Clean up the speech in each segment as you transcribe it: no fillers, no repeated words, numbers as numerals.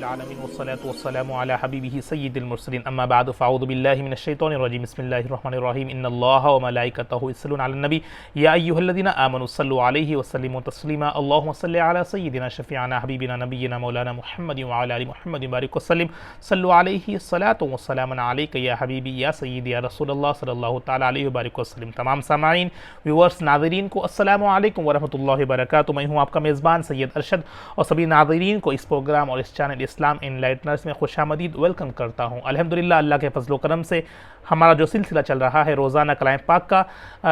रब्बिल आलमीन वस्सलातु वस्सलामु अला हबीबिही सय्यिदिल मुरसलीन अम्मा बअद फ़अऊज़ु बिल्लाहि मिनश शैतानिर रजीम बिस्मिल्लाहिर रहमानिर रहीम इन्नल्लाहा व मलाइकतहु यस्सल्लूना अलन नबी या अय्युहल्लज़ीना आमनु सल्लु अलैहि व सल्लिमु तस्लीमा अल्लाहुम्मा सल्लि अला सय्यिदिना शफ़ीअना हबीबिना नबिय्यिना मौलाना मुहम्मदिन व अला आलि मुहम्मदिन बारिक वसल्लिम सल्लु अलैहि सलातु व सलामुन अलैका या हबीबी या सय्यिदी या रसूलल्लाह सल्लल्लाहु तआला अलैहि व बारिक वसल्लम। तमाम सामाईन व्यूअर्स नाज़रीन को अस्सलामु अलैकुम व रहमतुल्लाहि व बरकातुहू। मैं हूँ आपका मेज़बान सैयद अरशद और सभी नाज़रीन को इस प्रोग्राम और इस चैनल इस्लाम एनलाइटनर्स में खुशामदीद वेलकम करता हूँ। अल्हम्दुलिल्लाह अल्लाह के फजल करम से हमारा जो सिलसिला चल रहा है रोज़ाना कलाम पाक का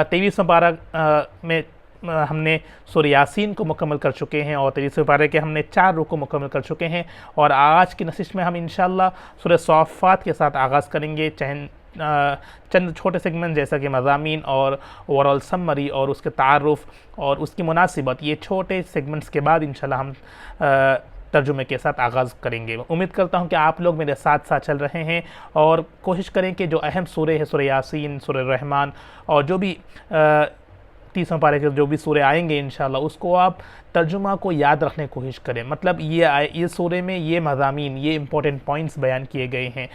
23वें पारा में हमने सूरह यासीन को मुकम्मल कर चुके हैं और 23वें पारे के हमने 4 रुकू मुकम्मल कर चुके हैं और आज की नशिश में हम इंशाअल्लाह सूरह सॉफ़ात के साथ आगाज़ करेंगे। चंद छोटे सेगमेंट जैसा कि मज़ामीन और ओवरऑल समरी और उसके तारुफ़ और उसकी मुनासिबत, ये छोटे सेगमेंट्स के बाद इंशाल्लाह हम तर्जुमे के साथ आगाज़ करेंगे। उम्मीद करता हूँ कि आप लोग मेरे साथ साथ चल रहे हैं और कोशिश करें कि जो अहम सूरह है सूरह यासीन, सूरह रहमान और जो भी 30वें पारे के जो भी सूरह आएंगे इंशाल्लाह उसको आप तर्जुमा को याद रखने की कोशिश करें। मतलब ये सूरह में ये मज़ामीन, ये इंपॉर्टेंट पॉइंट्स बयान किए गए हैं,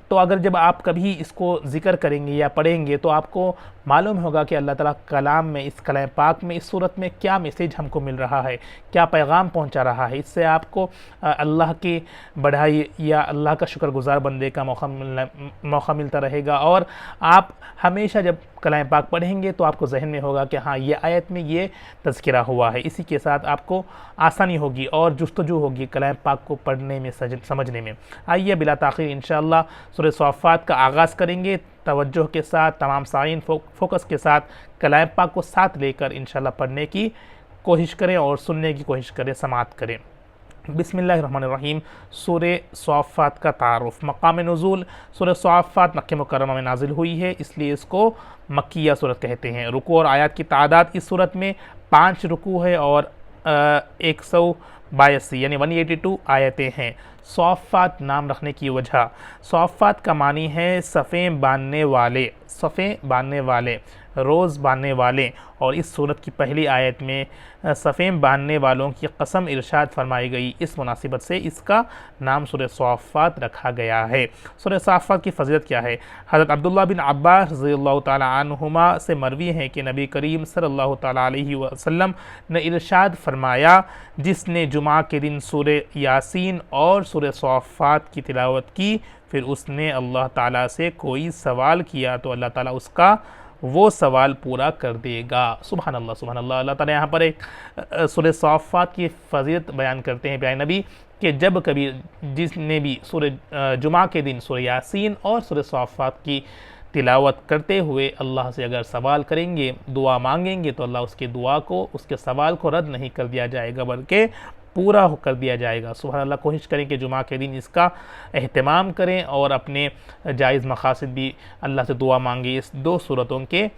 तो अगर जब आप कभी इसको ज़िक्र करेंगे या पढ़ेंगे तो आपको मालूम होगा कि अल्लाह ताला कलाम में, इस कलाम पाक में, इस सूरत में क्या मैसेज हमको मिल रहा है, क्या पैगाम पहुंचा रहा है। इससे आपको अल्लाह की बढ़ाई या अल्लाह का शुक्रगुजार बंदे का मौका मिलता रहेगा और आप हमेशा जब कलाम पाक पढ़ेंगे तो आपको जहन में होगा कि हाँ ये आयत में ये तज़किरा हुआ है। इसी के साथ आपको आसानी होगी और जुस्तजू होगी कलाम पाक को पढ़ने में, समझने में। आइए बिला ताख़ीर इंशाअल्लाह सूरह सॉफ़ात का आगाज़ करेंगे तवज्जो के साथ, तमाम साइन फोकस के साथ कलाम पाक को साथ लेकर इंशाअल्लाह पढ़ने की कोशिश करें और सुनने की कोशिश करें, समाअत करें। बिस्मिल्लाहिर्रहमानिर्रहीम। सूरह सॉफ़ात का तारुफ़। मक़ाम नुज़ूल सूरह सॉफ़ात मक्के मुकर्रमा में नाजिल हुई है, इसलिए इसको मक्किया सूरत कहते हैं। रुकू और आयत की तादाद इस सूरत में 5 रुकू है और 182 यानी 182 आयतें हैं। सॉफ़ात नाम रखने की वजह, सॉफ़ात का मानी है सफ़ें बांधने वाले, सफ़ें बांधने वाले, रोज़ बांधने वाले। और इस सूरत की पहली आयत में सफ़ें बांधने वालों की कसम इरशाद फरमाई गई। इस मुनासिबत से इसका नाम सूरह सॉफ़ात रखा गया है। सूरह सॉफ़ात की फ़ज़ीलत क्या है? हज़रत अब्दुल्लाह बिन अब्बास रज़ियल्लाहु ताला अन्हुमा से मरवी है कि नबी करीम सल्लल्लाहु ताला अलैहि वसल्लम ने इरशाद फरमाया, जिसने जुमा के दिन सूरह यासीन और सूरह सॉफ़ात की तिलावत की, फिर उसने अल्लाह ताला से कोई सवाल किया तो अल्लाह ताला उसका वो सवाल पूरा कर देगा। सुभान अल्लाह, सुभान अल्लाह। अल्लाह ताला यहाँ पर एक सूरह सॉफ़ात की फ़ज़ीलत बयान करते हैं प्यारे नबी कि जब कभी जिसने भी सूरह जुमा के दिन सूरह यासीन और सूरह सॉफ़ात की तिलावत करते हुए अल्लाह से अगर सवाल करेंगे, दुआ मांगेंगे, तो अल्लाह उसकी दुआ को, उसके सवाल को रद्द नहीं कर दिया जाएगा बल्कि पूरा कर दिया जाएगा। सुभान अल्लाह। कोशिश करें कि जुमा के दिन इसका एहतमाम करें और अपने जायज़ मकासद भी अल्लाह से दुआ मांगे इस 2 सूरतों के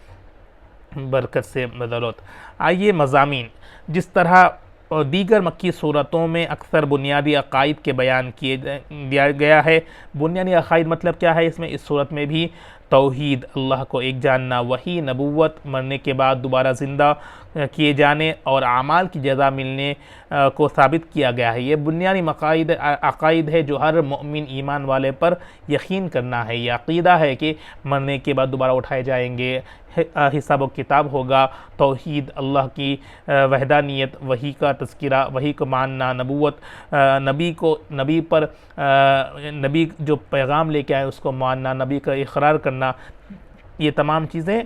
बरकत से बदौलत। आइए मज़ामीन, जिस तरह दीगर मक्की सूरतों में अक्सर बुनियादी अक़ाइद के बयान दिया गया है। बुनियादी अक़ाइद मतलब क्या है? इसमें इस सूरत में भी तौहीद, अल्लाह को एक जानना, वही, नबूवत, मरने के बाद दोबारा ज़िंदा किए जाने और आमाल की जज़ा मिलने को साबित किया गया है। ये बुनियादी अक़ाइद है जो हर मोमिन ईमान वाले पर यकीन करना है। यह अक़ीदा है कि मरने के बाद दोबारा उठाए जाएंगे, हिसाब व किताब होगा। तौहीद, अल्लाह की वहदानियत, वही का तज़किरा, वही को मानना, नबूवत, नबी पर नबी जो पैगाम लेके आए उसको मानना, नबी का इक़रार करना, ये तमाम चीज़ें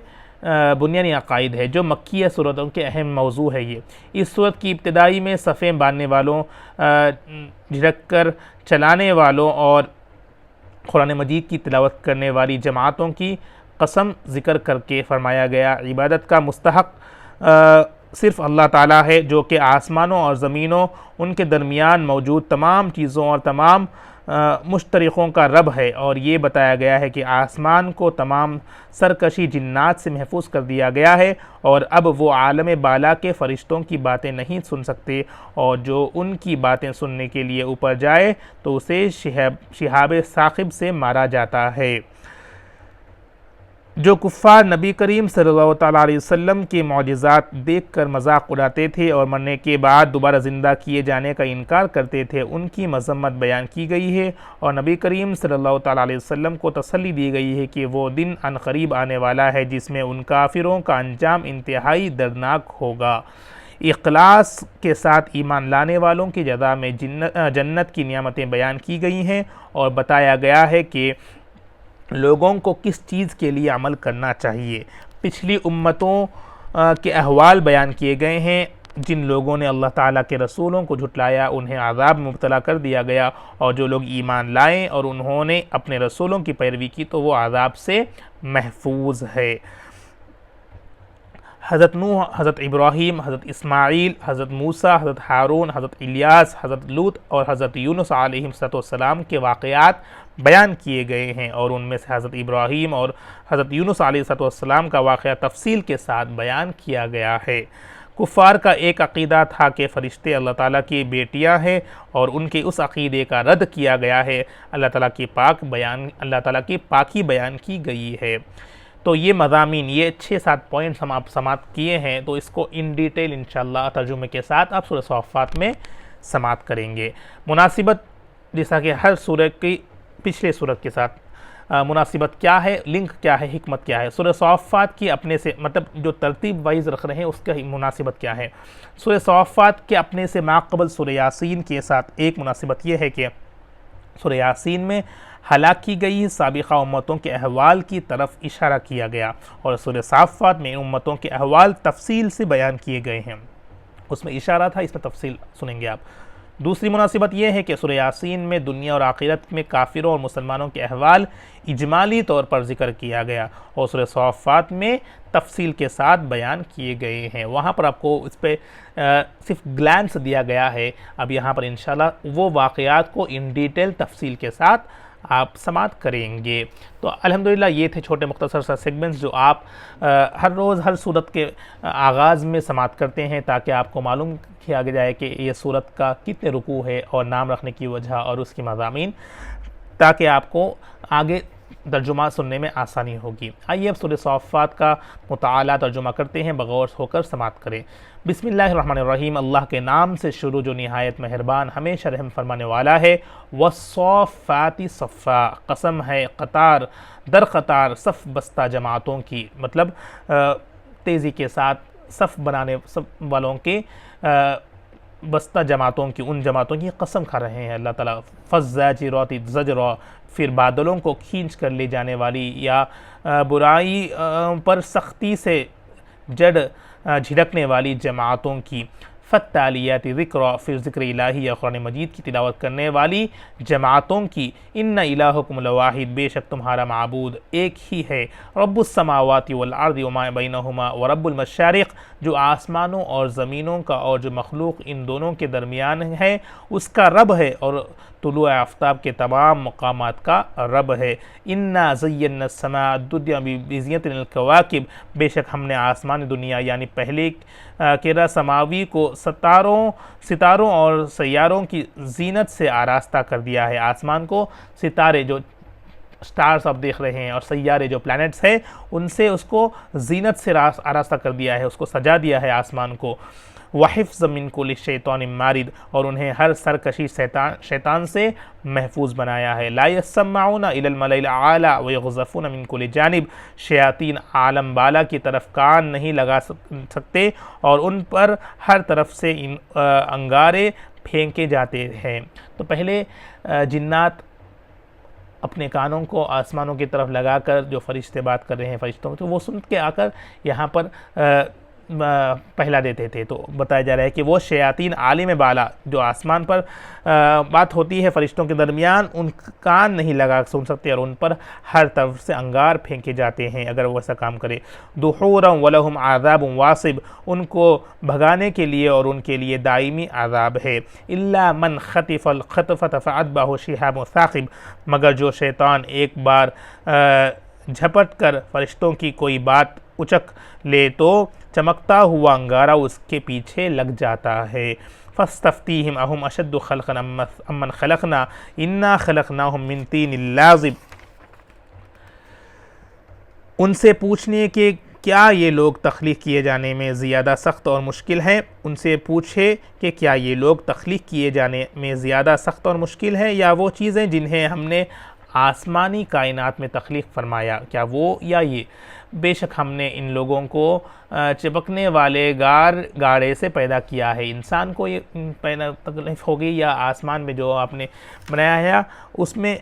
बुनियादी अक़ाइद है जो मक्की सूरतों के अहम मौजू है। ये इस सूरत की इब्तिदाई में सफ़ें बांधने वालों, झिड़क कर चलाने वालों और कुरान मजीद की तिलावत करने वाली जमातों की कसम ज़िक्र करके फ़रमाया गया, इबादत का मुस्तहक़ सिर्फ़ अल्लाह ताला है जो कि आसमानों और ज़मीनों, उनके दरमियान मौजूद तमाम चीज़ों और तमाम मुश्तरिकों का रब है। और ये बताया गया है कि आसमान को तमाम सरकशी जिन्नात से महफूज कर दिया गया है और अब वो आलम बाला के फ़रिश्तों की बातें नहीं सुन सकते और जो उनकी बातें सुनने के लिए ऊपर जाए तो उसे शिहाब साक़िब से मारा जाता है। जो कुफ़ार नबी करीम सल्लल्लाहु ताला अलैहि वसल्लम के मौजिज़ात देखकर मजाक उड़ाते थे और मरने के बाद दोबारा ज़िंदा किए जाने का इनकार करते थे, उनकी मज़म्मत बयान की गई है और नबी करीम सल्लल्लाहु ताला अलैहि वसल्लम को तसल्ली दी गई है कि वो दिन अनकरीब आने वाला है जिसमें उन काफिरों का अंजाम इंतहाई दर्दनाक होगा। इखलास के साथ ईमान लाने वालों की जज़ा में जन्नत की नियामतें बयान की गई हैं और बताया गया है कि लोगों को किस चीज़ के लिए अमल करना चाहिए। पिछली उम्मतों के अहवाल बयान किए गए हैं। जिन लोगों ने अल्लाह ताला के रसूलों को झुटलाया उन्हें आज़ाब में मुब्तला कर दिया गया, और जो लोग ईमान लाएं और उन्होंने अपने रसूलों की पैरवी की तो वो आज़ाब से महफूज है। हज़रत नूह, हज़रत इब्राहीम, हज़रत इस्माईल, हज़रत मूसा, हज़रत हारून, हज़रत इलियास, हज़रत लूत और हज़रत यूनुस अलैहिस्सलाम के वाक़यात बयान किए गए हैं, और उनमें से हज़रत इब्राहीम और हज़रत यूनुस अलैहिस्सलाम का वाक़या तफसील के साथ बयान किया गया है। कुफ़ार का एक अक़ीदा था कि फ़रिश्ते अल्लाह ताला की बेटियां हैं, और उनके उस अक़ीदे का रद्द किया गया है। अल्लाह ताला की पाकी बयान की गई है। तो ये मज़ामीन, ये 6-7 पॉइंट्स हम आप समाप्त किए हैं, तो इसको इन डिटेल इंशाअल्लाह तर्जुमे के साथ आप सूरह सॉफ़ात में समाप्त करेंगे। मुनासिबत, जैसा कि हर सूरह की पिछले सूरत के साथ मुनासिबत क्या है, लिंक क्या है, हिकमत क्या है। सूरह सॉफ़ात की अपने से मतलब जो तरतीब वाइज रख रहे हैं उसका मुनासिबत क्या है। सूरह सॉफ़ात के अपने से माक़बल सूरह यासीन के साथ एक मुनासिबत ये है कि सूरह यासीन में हलाक की गई साबिक़ा उम्मतों के अहवाल की तरफ इशारा किया गया, और सूरह सॉफ़ात में इन उम्मतों के अहवाल तफसील से बयान किए गए हैं। उसमें इशारा था, इसमें तफसील सुनेंगे आप। दूसरी मुनासिबत यह है कि सूरह यासीन में दुनिया और आखिरत में काफिरों और मुसलमानों के अहवाल इजमाली तौर पर जिक्र किया गया, और सूरह सॉफ़ात में तफसील के साथ बयान किए गए हैं। वहाँ पर आपको इस पर सिर्फ ग्लैंस दिया गया है। अब यहाँ पर इंशाल्लाह वो वाक़यात को इन डिटेल तफसील के साथ आप समाप्त करेंगे। तो अल्हम्दुलिल्लाह ये थे छोटे मुख्तसर सा सेगमेंट्स जो आप हर रोज़ हर सूरत के आगाज़ में समाप्त करते हैं, ताकि आपको मालूम किया जाए कि ये सूरत का कितने रुकू है और नाम रखने की वजह और उसकी मज़ामीन, ताकि आपको आगे तर्जुमा सुनने में आसानी होगी। आइए अब सूरह सॉफ़ात का मुताला तर्जुमा करते हैं, बगौर होकर समाप्त करें। बिस्मिल्लाहिर्रहमानिर्रहीम, अल्लाह के नाम से शुरू जो निहायत मेहरबान हमेशा रहम फरमाने वाला है। वस्सॉफ़ाति सफ़ा, कसम है कतार दर कतार सफ़ बस्ता जमातों की, मतलब तेज़ी के साथ सफ़ बनाने सब वालों के बस्ता जमातों की, उन जमातों की कसम खा रहे हैं अल्लाह ताला। फ़ज़्ज़ाजिराति ज़जरा, फिर बादलों को खींच कर ले जाने वाली या बुराई पर सख्ती से जड़ झिड़कने वाली जमातों की। फ़त्तालियाति ज़िक्रा, फिर ज़िक्र इलाही या कुरान मजीद की तिलावत करने वाली जमातों की। इन्ना इलाहुकुम लवाहिद, बेशक तुम्हारा माबूद एक ही है। रब्बुस समावाति वल अर्दि वमा बैनहुमा व रब्बुल मशारिक़, जो आसमानों और ज़मीनों का और जो मखलूक इन दोनों के दरमियान है उसका रब है, और तुलू आफ्ताब के तमाम मकामात का रब है। इन्ना ज़य्यना समा दुनिया बिज़ियतिल कवाकिब, बेशक हमने आसमान दुनिया यानी पहले केरा समावी को सितारों और सैयारों की जीनत से आरास्ता कर दिया है। आसमान को सितारे जो स्टार्स आप देख रहे हैं और सैयारे जो प्लैनेट्स हैं उनसे उसको जीनत से आरास्ता कर दिया है, उसको सजा दिया है आसमान को। वहिफ्ज़ मिन कुल्लि शैतान मारिद, और उन्हें हर सरकशी शैतान से महफूज बनाया है। ला यस्मऊना इलल मलइल आला व युग़ज़फ़ूना मिन कुल्लि जानिब, शयातीन आलम बाला की तरफ कान नहीं लगा सकते और उन पर हर तरफ से अंगारे फेंके जाते हैं। तो पहले जिन्नात अपने कानों को आसमानों की तरफ लगाकर जो फरिश्ते बात कर रहे हैं फरिश्तों, तो वो सुन के आकर यहाँ पर पहला देते थे। तो बताया जा रहा है कि वो शयातीन आलिम बाला जो आसमान पर बात होती है फरिश्तों के दरमियान, उन कान नहीं लगा सुन सकते और उन पर हर तरफ से अंगार फेंके जाते हैं अगर वो ऐसा काम करे। दुहूरम वलहुम आज़ाबुम वासिब, उनको भगाने के लिए और उनके लिए दायमी आज़ाब है। इल्ला मन खतिफल खतफत फ़अतबहु शिहाबुन साक़िब, मगर जो शैतान एक बार झपट कर फरिश्तों की कोई बात उचक ले तो चमकता हुआ अंगारा उसके पीछे लग जाता है। फस्तफ्तीहिम अहुम अशद्दु खल्क़न अम्मन खलक़ना इन्ना खलक़नाहुम मिन तीनिल लाज़िब, उनसे पूछने के क्या ये लोग तख्लीक़ किए जाने में ज़्यादा सख्त और मुश्किल हैं, उनसे पूछे कि क्या ये लोग तख्लीक़ किए जाने में ज़्यादा सख्त और मुश्किल है या वो चीज़ें जिन्हें हमने आसमानी कायनात में तख्लीक़ फरमाया, क्या वो या ये। बेशक हमने इन लोगों को चिपकने वाले गाड़े से पैदा किया है। इंसान को ये पैदा तकलीफ़ होगी या आसमान में जो आपने बनाया है उसमें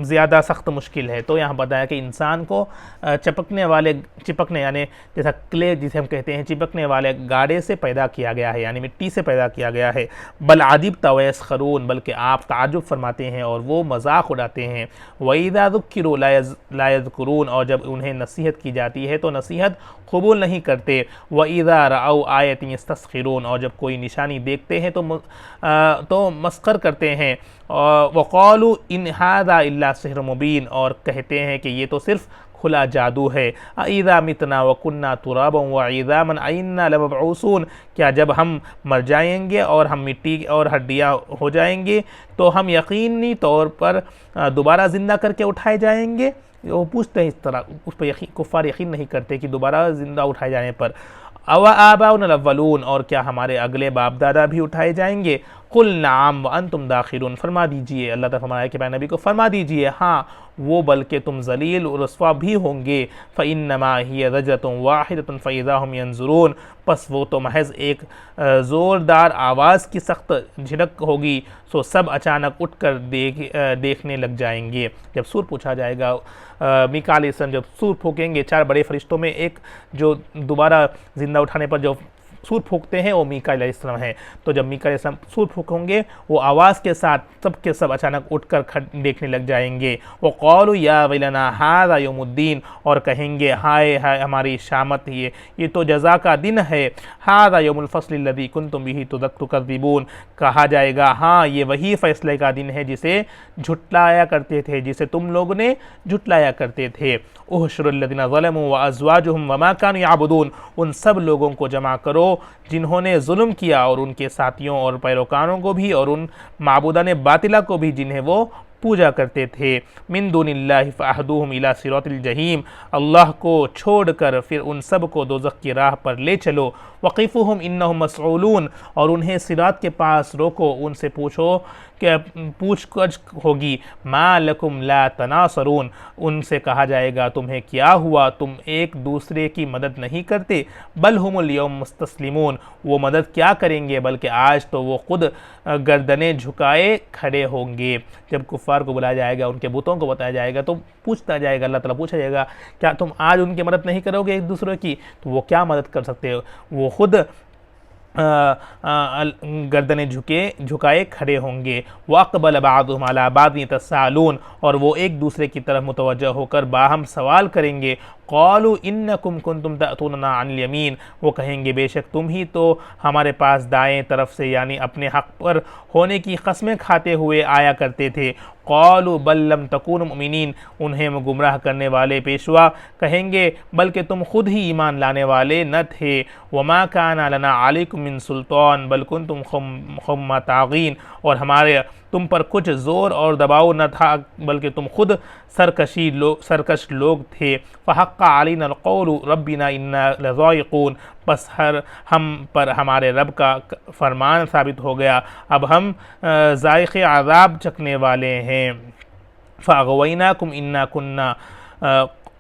ज़्यादा सख्त मुश्किल है। तो यहाँ बताया कि इंसान को चिपकने यानी जैसा क्ले जिसे हम कहते हैं चिपकने वाले गाड़े से पैदा किया गया है, यानी मिट्टी से पैदा किया गया है। बल आदिब तवैस खरून, बल्कि आप ताजुब फरमाते हैं और वो मजाक उड़ाते हैं। वईदा ज़ुक्किरू ला यज़कुरून, और जब उन्हें नसीहत की जाती है तो नसीहत कबूल नहीं करते। वईदा रअऊ आयतिन यस्तस्खिरून, और जब कोई निशानी देखते हैं तो मस्खर करते हैं। वक़ालू इन हाज़ा इल्ला सिहर मुबीन, और कहते हैं कि ये तो सिर्फ खुला जादू है। अइज़ा मितना व कुन्ना तुराबन व इज़ामन अइन्ना लमबऊसून, क्या जब हम मर जाएंगे और हम मिट्टी और हड्डियाँ हो जाएंगे तो हम यकीनी तौर पर दोबारा ज़िंदा करके उठाए जाएंगे। वो पूछते हैं इस तरह, उस पर कुफ़ार यकीन नहीं करते कि दोबारा ज़िंदा उठाए जाने पर। अवा आबाउन अव्वलून, और क्या हमारे अगले बाप दादा भी उठाए जाएंगे। कुल नाम व अंतुम दाखिरून, फरमा दीजिए, अल्लाह ताला फरमाया कि नबी को फरमा दीजिए हाँ वो, बल्कि तुम जलील और रस्वा भी होंगे। फ़इन्नमा हिय ज़जरतुन वाहिदतुन फ़इज़ा हुम यंज़ुरून, बस वो तो महज़ एक ज़ोरदार आवाज़ की सख्त झिड़क होगी, सो सब अचानक उठकर देखने लग जाएंगे। जब सूर पूछा जाएगा, मीका अलैहिस्सलाम जब सूर फूकेंगे, चार बड़े फरिश्तों में एक जो दोबारा ज़िंदा उठाने पर जो सूर फूकते हैं वो मीका अलैहिस्सलाम है। तो जब मीका अलैहिस्सलाम सूर फूकेंगे वो आवाज़ के साथ सब के सब अचानक उठकर देखने लग जाएंगे। वो क़ालू या वैलना हाज़ा यौमुद्दीन, और कहेंगे हाय हाय हमारी शामत, ये तो जज़ा का दिन है। हाज़ा यौमुल फ़स्ल लज़ी कुन्तुम बिही तुकज़्ज़िबून, कहा जाएगा हाँ ये वही फ़ैसले का दिन है जिसे झुटलाया करते थे, जिसे तुम लोगों ने झुटलाया करते थे। उहशुरुल लज़ीना ज़लमू व अज़वाजुहुम वमा कानू याबुदून, उन सब लोगों को जमा करो जिन्होंने जुल्म किया, और उनके साथियों और पैरोकारों को भी, और उन माबूदाने बातिला को भी जिन्हें वो पूजा करते थे। मिन दुनिल्लाहि फ़अहदूहुम इला सिरातिल जहीम, अल्लाह को छोड़कर फिर उन सब को दोज़ख की राह पर ले चलो। वक़िफ़ुहुम इन्नहुम मसऊलून, और उन्हें सिरात के पास रोको, उनसे पूछो कि पूछताछ होगी। मा लकुम ला तनासरून, उनसे कहा जाएगा तुम्हें क्या हुआ, तुम एक दूसरे की मदद नहीं करते। बल हुमुल यौम मुस्तस्लिमून, वो मदद क्या करेंगे, बल्कि आज तो वो खुद गर्दनें झुकाए खड़े होंगे। जब कुफ़ार को बुलाया जाएगा, उनके बुतों को बताया जाएगा तो पूछता जाएगा, अल्लाह ताला पूछा जाएगा क्या तुम आज उनकी मदद नहीं करोगे एक दूसरे की, तो वो क्या मदद कर सकते हो, वो खुद गर्दनें झुकाए खड़े होंगे। वक़बल बादुहुम अला बादिन यतसाअलून, और वो एक दूसरे की तरफ मुतवज्जह होकर बाहम सवाल करेंगे। क़ालू इन्नकुम कुन्तुम तअतूनना अनिल यमीन, वो कहेंगे बेशक तुम ही तो हमारे पास दाएं तरफ से यानी अपने हक़ पर होने की कसमें खाते हुए आया करते थे। क़ालू बल लम तकूनु मुमिनीन, उन्हें गुमराह करने वाले पेशवा कहेंगे बल्कि तुम खुद ही ईमान लाने वाले न थे। वमा काना लना अलैकुम मिन सुल्तान बल कुन्तुम क़ौमन ताग़ीन, और हमारे तुम पर कुछ ज़ोर और दबाव न था बल्कि तुम खुद सरकश लोग थे। फ़हक़्क़ अलैना क़ौलु रब्बिना इन्ना लज़ाइक़ून, बस हम पर हमारे रब का फरमान साबित हो गया, अब हम ज़ाइक़े अज़ाब चखने वाले हैं। फ़अग़वैनाकुम इन्ना कुन्ना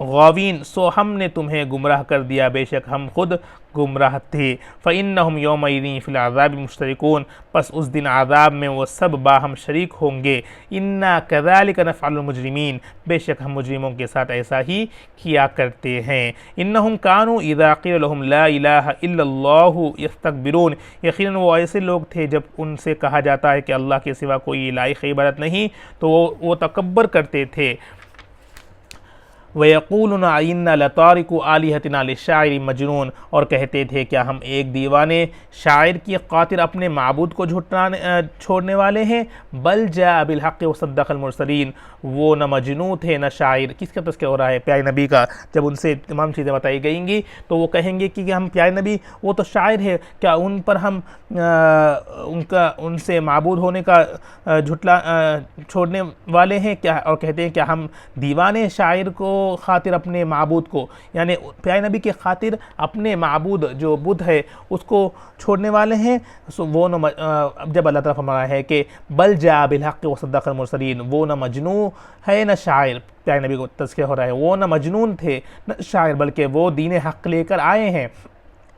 गावीन, सो हमने तुम्हें गुमराह कर दिया, बेशक हम खुद गुमराह थे। फ़इन्नहुम यौमइज़िन फ़िल अज़ाबि मुश्तरिकून, बस उस दिन आज़ाब में वो सब बाहम शरीक होंगे। इन्ना कज़ालिक नफ़अलुल मुजरिमीन, बेशक हम मुजरिमों के साथ ऐसा ही किया करते हैं। इन्नहुम कानू इज़ा क़ील लहुम ला इलाहा इल्लल्लाहु यस्तकबिरून, यकीनन वो ऐसे लोग थे जब उनसे कहा जाता है कि अल्लाह के सिवा कोई लायक़ इबादत नहीं तो वो तकब्बर करते थे। वयक़ूलूना इन्ना लतारिकु आलिहतिना लिश्शाइरि मजनून, और कहते थे क्या हम एक दीवाने शायर की खातिर अपने माबूद को छोड़ने वाले हैं। बल जा बिल हक़्क़ि व सद्दक़ल मुरसलीन, वो न मजनू थे न शायर। किसका तज़किरा हो रहा है? प्यारे नबी का। जब उनसे तमाम चीज़ें बताई गईंगी तो वो कहेंगे कि हम प्यारे नबी वो तो शायर है, क्या उन पर हम उनका उनसे माबूद होने का झुटला छोड़ने वाले हैं क्या? और कहते हैं क्या हम दीवाने शायर को खातिर अपने माबूद को, यानी प्यारे नबी के खातिर अपने माबूद जो बुद्ध है उसको छोड़ने वाले हैं। सो वो न जब अल्लाह ताला फरमा रहा है कि बल जा बिल हक़ व सद्दक़ल मुरसलीन, वो न मजनू है न शायर, प्यारे नबी को तज़किरा हो रहा है, वो न मजनून थे न शायर, बल्कि वो दीन हक़ लेकर आए हैं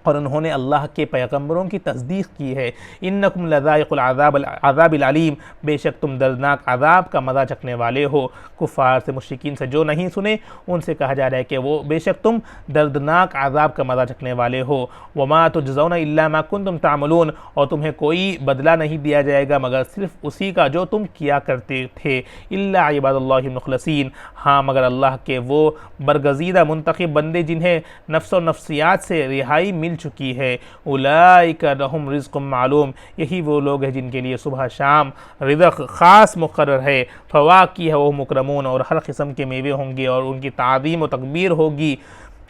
और उन्होंने अल्लाह के पैगम्बरों की तस्दीक़ की है। इन्नकुम लज़ाइक़ुल अज़ाबिल अलीम, बेशक तुम दर्दनाक अज़ाब का मज़ा चखने वाले हो। कुफ़ार से मुश्रिकीन से जो नहीं सुने उनसे कहा जा रहा है कि वो बेशक तुम दर्दनाक अज़ाब का मज़ा चखने वाले हो। वमा तुजज़ौना इल्ला मा कुन्तुम तामलून, और तुम्हें कोई बदला नहीं दिया जाएगा मगर सिर्फ उसी का जो तुम किया करते थे। इल्ला इबादुल्लाहिल मुख़लसीन, हाँ मगर अल्लाह के वो बरगज़ीदा मुंतखब बंदे जिन्हें नफ्स और नफ्सियात से रिहाई मिल चुकी है। उलाइका लहुम रिज़्क़ुम मालूम, यही वो लोग हैं जिनके लिए सुबह शाम रिज़्क़ ख़ास मुक़र्रर है। फ़वाकिह व मुकरमून, और हर किस्म के मेवे होंगे और उनकी ताज़ीम व तकबीर होगी।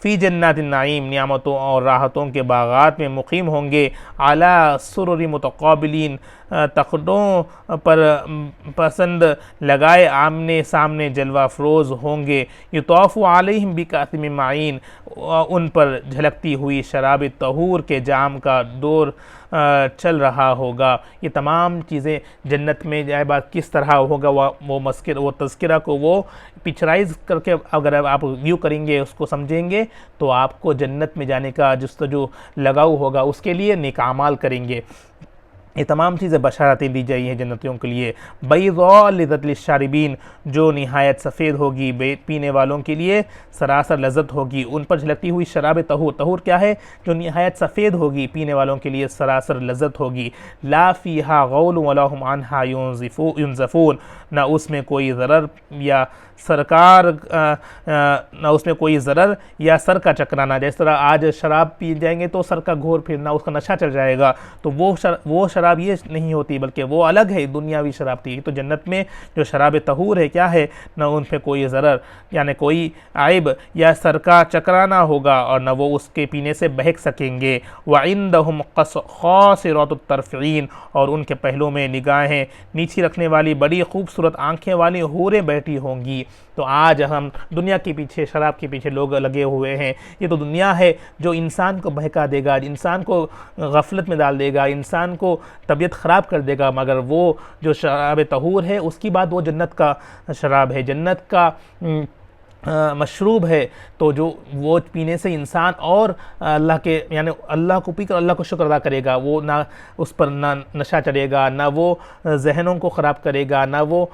फ़ी जन्नातिन नाईम, नियामतों और राहतों के बागात में मुक़ीम होंगे। अला सुरुरि मुतक़ाबिलीन, तख्तों पर पसंद लगाए आमने सामने जलवा अफरोज़ होंगे। युताफ़ु अलैहिम बिकासिम मिन माईन, उन पर झलकती हुई शराब तहूर के जाम का दौर चल रहा होगा। ये तमाम चीज़ें जन्नत में जाए बात किस तरह होगा वो तज़किरा को वो पिक्चराइज़ करके अगर आप व्यू करेंगे, उसको समझेंगे तो आपको जन्नत में जाने का जुस्तजू लगाव होगा, उसके लिए नेक आमाल करेंगे। ये तमाम चीज़ें बशारतें दी जाई हैं जन्नतियों के लिए। बैज़ा लिज़्ज़त लिश्शारिबीन, जो निहायत सफ़ेद होगी पीने वालों के लिए सरासर लज़्ज़त होगी। उन पर झलकती हुई शराब तहूर, तहूर क्या है? जो निहायत सफ़ेद होगी पीने वालों के लिए सरासर लज़्ज़त होगी। ला फ़ीहा गौल वला हुम अन्हा युनज़फ़ून, ना उसमें कोई ज़रर या सरकार ना उसमें कोई ज़रर या सर का चकराना। जिस तरह आज शराब पी जाएंगे तो सर का घोर फिरना, उसका नशा चढ़ जाएगा, तो वो शराब ये नहीं होती, बल्कि वो अलग है, दुनियावी शराब थी। तो जन्नत में जो शराब तहूर है क्या है? ना उन पर कोई ज़रर यानी कोई आइब या सर का चकराना होगा और न वो उसके पीने से बहक सकेंगे। व इंदहुम क़ासिरातुत तरफ़ीन, और उनके पहलू में निगाहें नीची रखने वाली बड़ी खूबसूरत आँखें वाली हूरें बैठी होंगी। तो आज हम दुनिया के पीछे, शराब के पीछे लोग लगे हुए हैं। ये तो दुनिया है जो इंसान को बहका देगा, इंसान को गफलत में डाल देगा, इंसान को तबीयत ख़राब कर देगा, मगर वो जो शराब तहूर है उसकी बात वो जन्नत का शराब है, जन्नत का मशरूब है। तो जो वो पीने से इंसान और अल्लाह के यानी अल्लाह को पीकर अल्लाह को शुक्र अदा करेगा, वो ना उस पर ना नशा चढ़ेगा, ना वो जहनों को ख़राब करेगा, ना वो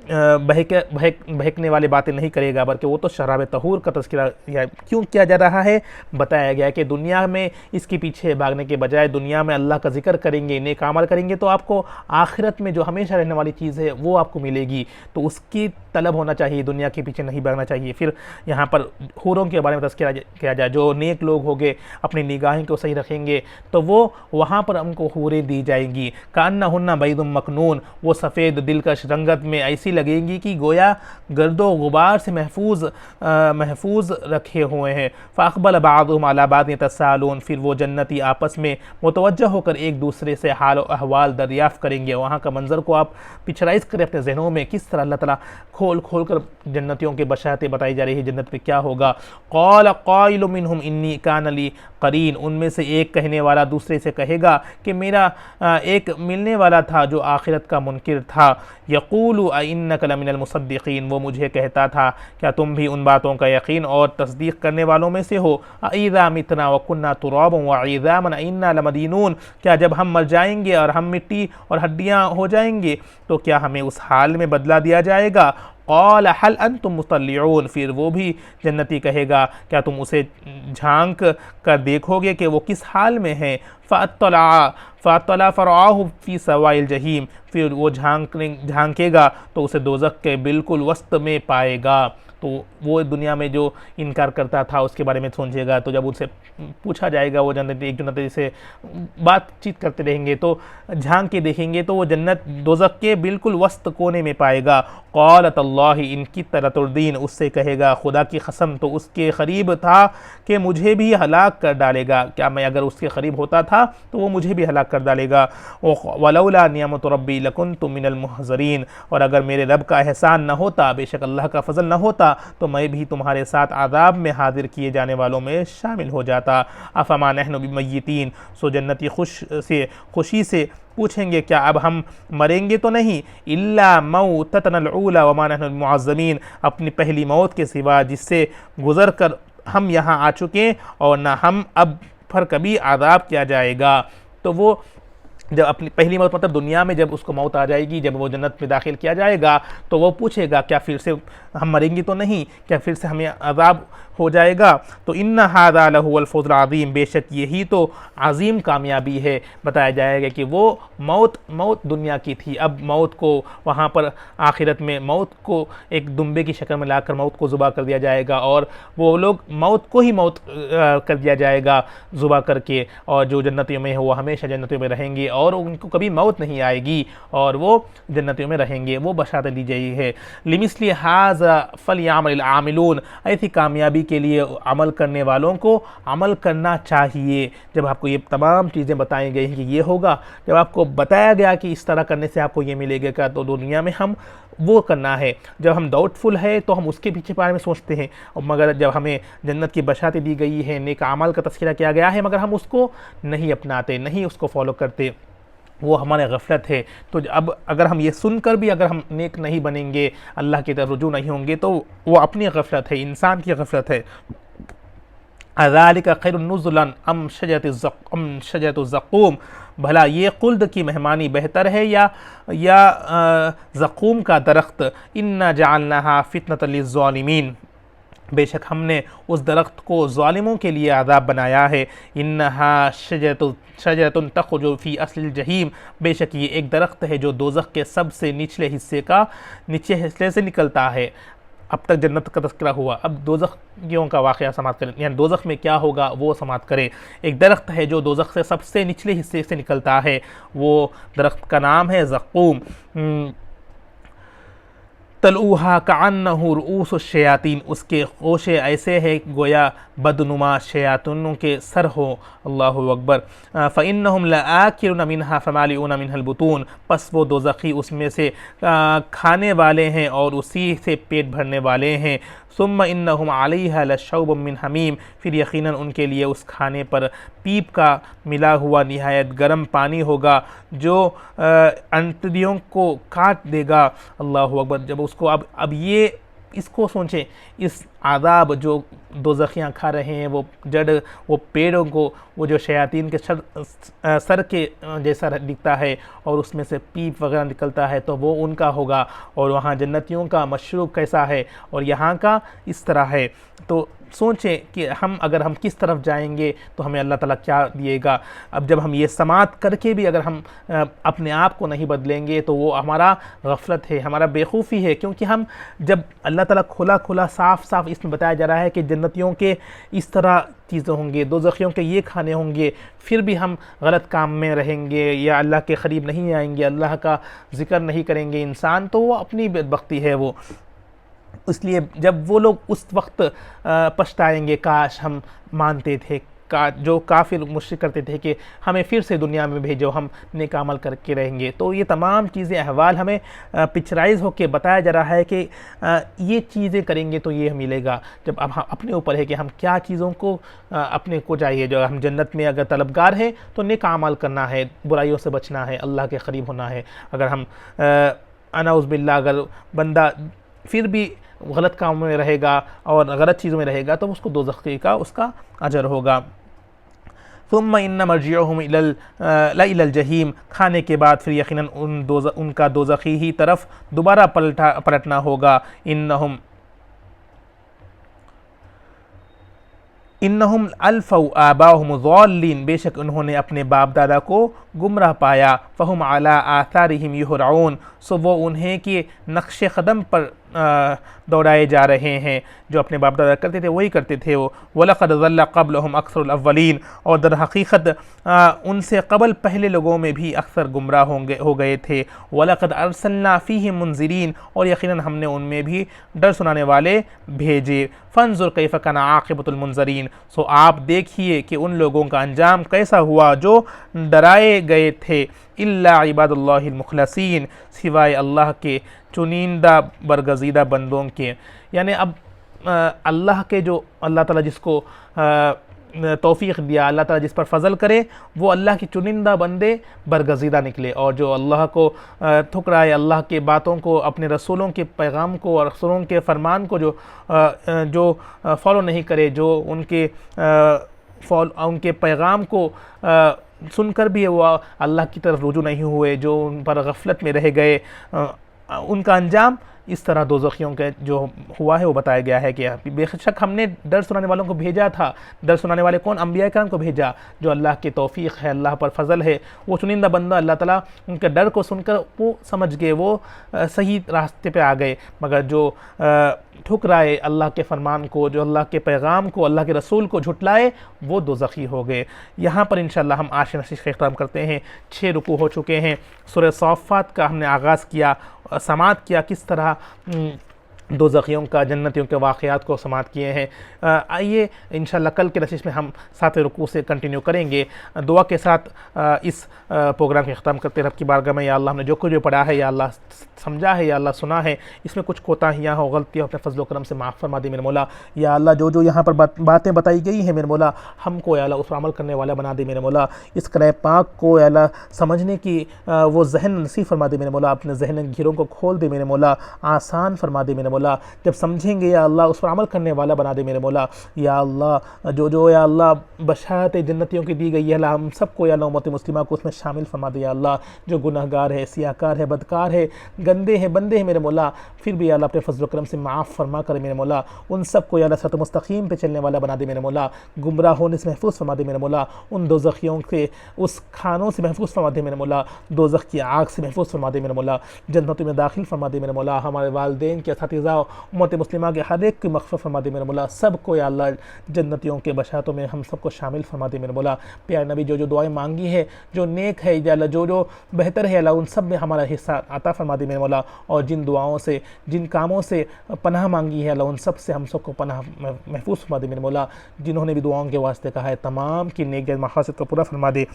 बहकने वाली बातें नहीं करेगा, बल्कि वो तो शराब तहूर का तज़किरा क्यों किया जा रहा है? बताया गया कि दुनिया में इसके पीछे भागने के बजाय दुनिया में अल्लाह का जिक्र करेंगे, नेक अमल करेंगे, तो आपको आखिरत में जो हमेशा रहने वाली चीज़ है वो आपको मिलेगी। तो उसकी तलब होना चाहिए, दुनिया के पीछे नहीं भागना चाहिए। फिर यहाँ पर हूरों के बारे में तज़किरा किया जाए, जो नेक लोग होंगे अपनी निगाहें को सही रखेंगे तो वो वहाँ पर उनको हूरें दी जाएंगी। कान्नहुन्ना बैदुम मकनून, वो सफ़ेद दिलकश रंगत में ऐसी लगेंगी कि गोया गर्दो गुबार से महफूज रखे हुए हैं। फ़अक़बल बाज़ुहुम अला बाज़िन यतसाअलून, फिर वो जन्नती आपस में मुतवज्जह होकर एक दूसरे से हाल और अहवाल दरियाफ़्त करेंगे। वहाँ का मंज़र को आप पिक्चराइज़ करें अपने जहनों में, किस तरह अल्लाह ताला खोल कर जन्नतियों के बशारतें बताई जा रही है जन्नत में क्या होगा। क़ाल क़ाइलुम मिनहुम इन्नी कान ली क़रीन, उनमें से एक कहने वाला दूसरे से कहेगा कि मेरा एक मिलने वाला था जो आखिरत का मुनकिर था। यक़ूलु अइन्नका लमिनल मुसद्दिक़ीन, वो मुझे कहता था क्या तुम भी उन बातों का यकीन और तस्दीक़ करने वालों में से हो। अइज़ा मितना व कुन्ना तुराबन व इज़ामन इन्ना लमदीनून, क्या जब हम मर जाएंगे और हम मिट्टी और हड्डियाँ हो जाएंगे तो क्या हमें उस हाल में बदला दिया जाएगा। क़ाल हल अंतुम मुत्तलिऊन, फिर वो भी जन्नती कहेगा क्या तुम उसे झांक कर देखोगे कि वो किस हाल में है। फ़अत्तला फ़रआहु फ़ी सवाइल जहीम, फिर वो झांकेगा तो उसे दोज़ख के बिल्कुल वस्त में पाएगा। तो वो दुनिया में जो इनकार करता था उसके बारे में सोचेगा। तो जब उनसे पूछा जाएगा, वो जन्नती एक जन्नती से बातचीत करते रहेंगे तो झांक के देखेंगे तो वो जन्नत दोज़ख के बिल्कुल वस्त कोने में पाएगा। क़ालत अल्लाह इनकी तरतुद्दीन, उससे कहेगा खुदा की कसम तो उसके करीब था कि मुझे भी हलाक कर डालेगा, क्या मैं अगर उसके करीब होता था तो वो मुझे भी हलाक कर डालेगा। वलौला नियामत रब्बी लकुन्तु मिनल मुहज़रीन, और अगर मेरे रब का एहसान न होता, बेशक अल्लाह का फजल न होता, तो मैं भी तुम्हारे साथ आदाब में हाजिर किए जाने वालों में शामिल हो जाता। अफमा नहनु बिमय्यतीन, सो जन्नती खुशी से पूछेंगे क्या अब हम मरेंगे तो नहीं। इल्ला मौततनल ऊला वमा नहनु बिमुअज़्ज़मीन, अपनी पहली मौत के सिवा जिससे गुज़र कर हम यहाँ आ चुके और ना हम अब पर कभी आदाब किया जाएगा। तो वो जब अपनी पहली मौत मतलब दुनिया में जब उसको मौत आ जाएगी, जब वो जन्नत में दाखिल किया जाएगा तो वो पूछेगा क्या फिर से हम मरेंगे तो नहीं, क्या फिर से हमें अज़ाब हो जाएगा। तो इन्ना हाज़ा लहुवल फ़ौज़ुल अज़ीम, बेशक यही तो अज़ीम कामयाबी है। बताया जाएगा कि वो मौत दुनिया की थी, अब मौत को वहाँ पर आखिरत में मौत को एक दुम्बे की शक्ल में लाकर मौत को ज़ुबा कर दिया जाएगा और वो लोग मौत को ही मौत कर दिया जाएगा ज़ुबा करके, और जो जन्नतियों में है वो हमेशा जन्नतियों में रहेंगे और उनको कभी मौत नहीं आएगी और वो जन्नतियों में रहेंगे। वो बशारत दी गई है। लिमिस्ली हाज़ा फ़लयअमलिल आमिलून, ऐसी कामयाबी के लिए अमल करने वालों को अमल करना चाहिए। जब आपको ये तमाम चीज़ें बताई गई हैं कि ये होगा, जब आपको बताया गया कि इस तरह करने से आपको ये मिलेगा, तो दुनिया में हम वो करना है। जब हम डाउटफुल है तो हम उसके पीछे बारे में सोचते हैं, और मगर जब हमें जन्नत की बशारत दी गई है, नेक अमाल का तज़किरा किया गया है, मगर हम उसको नहीं अपनाते, नहीं उसको फॉलो करते, वो हमारे गफलत है। तो अब अगर हम ये सुनकर भी अगर हम नेक नहीं बनेंगे, अल्लाह की तरफ रुजू नहीं होंगे, तो वो अपनी गफलत है, इंसान की गफलत है। अज़ालिका खैरुन नुज़ुलन अम शजरतुज़ ज़क़ूम, भला ये कुल्द की मेहमानी बेहतर है या ज़क़ूम का दरख्त। इन्ना जअलनाहा फ़ितनतल लिज़्ज़ालिमीन, बेशक हमने उस दरख्त को ज़ालिमों के लिए आज़ाब बनाया है। इन्नहा शजरतुन तख़रुजु फ़ी अस्लिल जहीम, बेशक ये एक दरख्त है जो दोज़ख के सबसे निचले हिस्से से निकलता है। अब तक जन्नत का तज़किरा हुआ, अब दोज़खियों का वाक़या समाप्त करें, यानी दोज़ख में क्या होगा वो समाप्त करें। एक दरख्त है जो दोज़ख से सबसे निचले हिस्से से निकलता है, वो दरख्त का नाम है ज़क़ूम। तलऊहा कान्नहु रुऊसुश शयातीन, उसके गोशे ऐसे हैं गोया बदनुमा शयातुनों के सर हो। अल्लाहु अकबर। फ़इन्नहुम लआकिलून मिन्हा फ़मालिऊन मिन्हल बुतून, पस वो दोज़खी उसमें से खाने वाले हैं और उसी से पेट भरने वाले हैं। सुम्मा इन्नहुम अलैहा लशौबुम मिन हमीम, फिर यकीनन उनके लिए उस खाने पर पीप का मिला हुआ निहायत गर्म पानी होगा जो अंतड़ियों को काट देगा। अल्लाहु अकबर। जब उसको अब ये इसको सोचें, इस आदाब जो दोज़खियाँ खा रहे हैं, वो पेड़ों को, वो जो शयातीन के सर के जैसा दिखता है और उसमें से पीप वगैरह निकलता है, तो वो उनका होगा। और वहाँ जन्नतियों का मशरूब कैसा है और यहाँ का इस तरह है। तो सोचें कि अगर हम किस तरफ जाएंगे तो हमें अल्लाह ताला क्या दिएगा। अब जब हम ये समात करके भी अगर हम अपने आप को नहीं बदलेंगे तो वो हमारा गफलत है, हमारा बेवकूफ़ी है। क्योंकि हम जब अल्लाह ताला खुला साफ इसमें बताया जा रहा है कि जन्नतियों के इस तरह चीज़ें होंगे, दोज़खियों के ये खाने होंगे, फिर भी हम गलत काम में रहेंगे या अल्लाह के करीब नहीं आएंगे, अल्लाह का ज़िक्र नहीं करेंगे इंसान, तो वो अपनी बदबख्ती है वो। इसलिए जब वो लोग उस वक्त पछताएंगे, काश हम मानते थे, जो काफिर मुश्रिक करते थे कि हमें फिर से दुनिया में भेजो, हम नेक अमल करके रहेंगे। तो ये तमाम चीज़ें अहवाल हमें पिक्चराइज होकर बताया जा रहा है कि ये चीज़ें करेंगे तो ये मिलेगा। जब अब हम अपने ऊपर है कि हम क्या चीज़ों को अपने को चाहिए। जो हम जन्नत में अगर तलबगार है तो नेक अमल करना है, बुराइयों से बचना है, अल्लाह के करीब होना है। अगर हम अनाउज़ बिल्लाह अगर बंदा फिर भी गलत काम में रहेगा और गलत चीज़ों में रहेगा तो उसको दोज़खी का उसका अजर होगा। सुम्मा इन्ना मर्जिअहुम इलल जहीम, खाने के बाद फिर यकीनन उनका दोज़खी ही तरफ दोबारा पलटना होगा। इन्नहुम अल्फौ आबाहुम ज़ाल्लीन, बेशक उन्होंने अपने बाप दादा को गुमराह पाया। फ़हुम अला आसारिहिम युहरऊन, सो वो उन्हें के नक्श कदम पर दौड़ाए जा रहे हैं, जो अपने बाप दादा करते थे वही करते थे वो। वलक़द ज़ल्ल क़ब्लहुम अक्सरुल अव्वलीन, और दर हकीकत उनसे कबल पहले लोगों में भी अक्सर गुमराह हो गए थे। वलक़द अरसलना फ़ीहिम मुनज़िरीन, और यकीनन हमने उनमें भी डर सुनाने वाले भेजे। फ़न्ज़ुर कैफ़ कान आक़िबतुल मुनज़रीन, सो आप देखिए कि उन लोगों का अंजाम कैसा हुआ जो डराए गए थे। इल्ला इबादुल्लाहिल मुख़लसीन, सिवाय अल्लाह के चुनिंदा बरगज़ीदा बंदों के। यानी अब अल्लाह के जो अल्लाह ताला जिसको तौफ़ीक़ दिया, अल्लाह ताला जिस पर फ़ज़ल करे, वो अल्लाह के चुनिंदा बंदे बरगज़ीदा निकले। और जो अल्लाह को ठुकराए, अल्लाह के बातों को, अपने रसूलों के पैगाम को और रसूलों के फ़रमान को जो फ़ॉलो नहीं करे, जो उनके पैगाम को सुनकर भी वो अल्लाह की तरफ रुजू नहीं हुए, जो उन पर गफलत में रह गए, उनका अंजाम इस तरह दोज़खियों के जो हुआ है वो बताया गया है कि बेशक हमने डर सुनाने वालों को भेजा था। डर सुनाने वाले कौन? अंबिया किराम को भेजा, जो अल्लाह की तौफ़ीक़ है, अल्लाह पर फ़ज़ल है। वो चुनिंदा बंदा अल्लाह ताला उनके डर को सुनकर वो समझ गए, वो सही रास्ते पे आ गए। मगर जो ठुकराए अल्लाह के फ़रमान को, जो अल्लाह के पैगाम को, अल्लाह के रसूल को झुटलाए, वो दोज़खी हो गए। यहाँ पर इंशाअल्लाह हम आज नशीश का इख्तिताम करते हैं। 6 रुकू हो चुके हैं। सूरह सॉफ़ात का हमने आगाज़ किया, समाअत किया, किस तरह दोज़खियों का, जन्नतियों के वाक़यात को समाअत किए हैं। आइए इंशाअल्लाह कल के नशीश में हम 7वें रुकू से कंटिन्यू करेंगे। दुआ के साथ इस प्रोग्राम का ख़त्म करते रब की बारगाह में। या अल्लाह हमने जो कुछ भी पढ़ा है, या अल्लाह समझा है, या अल्लाह सुना है, इसमें कुछ कोताहियाँ हो, गलतियाँ अपने फ़ज़ल व करम से माफ़ फरमा दे मेरे मौला। या अल्लाह जो यहाँ पर बातें बताई गई हैं मेरे मौला, हमको या अल्लाह उस पर अमल करने वाला बना दे मेरे मौला। इस कलाम पाक को या अल्लाह समझने की वो ज़हन नसीब फरमा दे मेरे मौला। अपने ज़हन घेरों को खोल दे मेरे मौला, आसान फरमा दे मेरे मौला। जब समझेंगे या अल्लाह उस पर अमल करने वाला बना दे मेरे मौला। या अल्लाह जो या अल्लाह बशारत जन्नतियों की दी गई है, अल्लाह हम सबको या अल्लाह उम्मत मुस्लिमा को उसमें शामिल फरमा दे। या अल्लाह जो गुनहगार है, सियाकार है, बदकार है, गंदे हैं, बंदे हैं मेरे मौला, फिर भी या अल्लाह अपने फ़ज़ल व करम से माफ़ फरमा कर मेरे मौला। उन सबको या अल्लाह सिरात मुस्तक़ीम पे चलने वाला बना दे मेरे मौला। गुमराह होने से महफूज़ फरमा दे मेरे मौला। उन दोज़खियों के उस खानों से महफूज़ फरमा दे मेरे मौला। दोज़ख की आग से महफूज़ फरमा दे मेरे मौला। जन्नतों में दाखिल फरमा दे मेरे मौला। हमारे वालिदैन के, असातिज़ा, उम्मत मुस्लिमा के हर एक की मग़फ़िरत फरमा दे मेरे मौला। सबको या अल्लाह जन्नतियों के बशातों में हम सबको शामिल फरमा दे मेरे मौला। प्यारे नबी जो दुआएं मांगी है, जो नेक है या अल्लाह, जो बेहतर है अल्लाह, उन सब में हमारा हिस्सा अता फरमा दे मेरे मौला। और जिन दुआओं से, जिन कामों से पनाह मांगी है अल्लाह, उन सब से हम सबको पनाह महफूज़ फरमा दे मेरे मौला। जिन्होंने भी दुआओं के वास्ते कहा है, तमाम की नेक मक़ासिद को पूरा फरमा दे।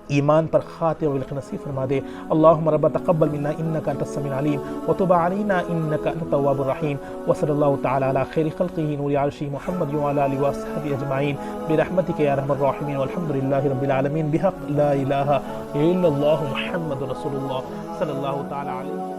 ईमान पर खातिर व नसीब फरमा दे। अल्लाहुम्मा रब्बना तक़ब्बल मिन्ना इन्नका अंतस समीउल अलीम व तुब अलैना इन्नका अंतत तव्वाबुर रहीम। व सल्लल्लाहु तआला अला खैरि ख़ल्क़िही नूरि अर्शिही मुहम्मद व अला आलिहि व अस्हाबिहि अजमाइन बिरहमतिका या अरहमर राहिमीन वल्हम्दुलिल्लाहि रब्बिल आलमीन बिहक़्क़ि ला इलाहा इल्लल्लाहु मुहम्मदुर रसूलुल्लाह सल्लल्लाहु तआला अलैहि।